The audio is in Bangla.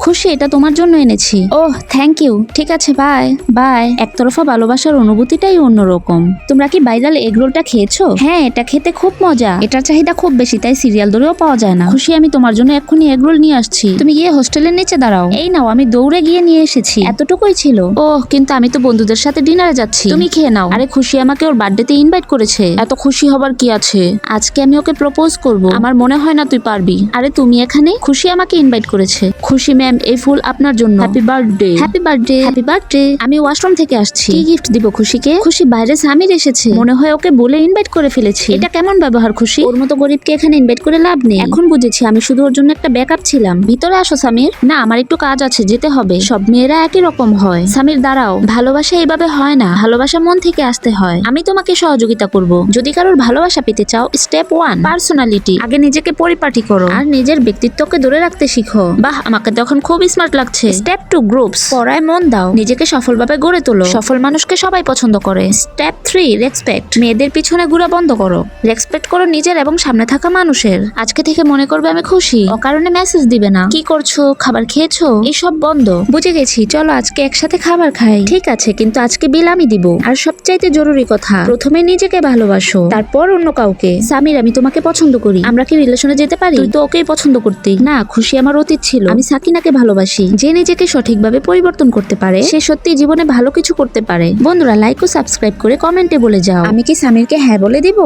খুশি, এটা তোমার জন্য এনেছি। ওহ থ্যাংক ইউ, ঠিক আছে বাই বাই। একতরফা ভালোবাসার অনুভূতিটাই অন্যরকম। তোমরা কি ভাইরাল এগ রোলটা খেয়েছো? হ্যাঁ, এটা খেতে খুব মজা। এটার চাহিদা খুব বেশি, তাই সিরিয়াল ধরেও পাওয়া যায় না। খুশি, আমি তোমার জন্য এক্ষুনি এগ রোল নিয়ে আসছি। তুমি গিয়ে হোস্টেলের নিচে দাঁড়াও। এই নাও, আমি দৌড়ে গিয়ে নিয়ে এসেছি। এতটুকুই ছিল। ওহ, কিন্তু আমি তো বন্ধুদের সাথে ডিনারে যাচ্ছি। তুমি খেয়ে নাও। আরে খুশি আমাকে ওর বার্থডেতে ইনভাইট করেছে। এত খুশি হবার কি আছে? আজকে আমি ওকে প্রপোজ করব। আমার মনে হয় না তুই পারবি। আরে তুমি এখানে? খুশি আমাকে ইনভাইট করেছে। খুশি ম্যাম, এই ফুল আপনার জন্য। Happy birthday. Happy birthday. Happy birthday. আমি ওয়াশরুম থেকে আসছি। কি গিফট দিব খুশিকে? খুশি, বাইরে সামির এসেছে, মনে হয় ওকে বলে ইনভাইট করে ফেলেছি। এটা কেমন ব্যবহার খুশি? ওর মতো গরিবকে এখানে ইনভাইট করে লাভ নেই। এখন বুঝেছি, আমি শুধু ওর জন্য একটা ব্যাকআপ ছিলাম। ভিতরে আসো সামির। না, আমার একটু কাজ আছে, যেতে হবে। সব মেয়েরা একই রকম হয়। সামির দাঁড়াও, ভালোবাসা এইভাবে হয় না। ভালোবাসা মন থেকে আসতে হয়। আমি তোমাকে সহযোগিতা করব। যদি কারোর ভালোবাসা পেতে চাও, স্টেপ 1 পার্সোনালিটি। আগে নিজেকে পরিপাটি করো আর নিজের ব্যক্তিত্বকে ধরে রাখতে শিখো। বাহ, আমাকে তখন খুব স্মার্ট লাগছে। Step 2 groups. পড়ায় মন দাও, নিজেকে সফলভাবে গড়ে তোলো। সফল মানুষকে সবাই পছন্দ করে। Step 3 respect. মেয়েদের পিছনে ঘোরা বন্ধ করো। রেসপেক্ট করো নিজের এবং সামনে থাকা মানুষের। আজকে থেকে মনে করবে আমি খুশি, অকারণে মেসেজ দিবে না। কি করছো, খাবার খেয়েছো, এসব বন্ধ। বুঝে গেছি, চলো আজকে একসাথে খাবার খাই। ঠিক আছে, কিন্তু আজকে বিল আমি দিব। আর সবচাইতে জরুরি কথা, প্রথমে নিজেকে ভালোবাসো, তারপর অন্য কাউকে। সামির, আমি তোমাকে পছন্দ করি। আমরা কি রিলেশনে যেতে পারি? তুই তো ওকেই পছন্দ করতি। না খুশি, আমার অতীত ছিল। আমি সাকিনাকে ভালোবাসি। যে নিজেকে সঠিকভাবে পরিবর্তন করতে পারে, সে সত্যি জীবনে ভালো কিছু করতে পারে। বন্ধুরা, লাইক ও সাবস্ক্রাইব করে কমেন্টে বলে যাও, আমি কি সামিরকে হ্যাঁ বলে দিব?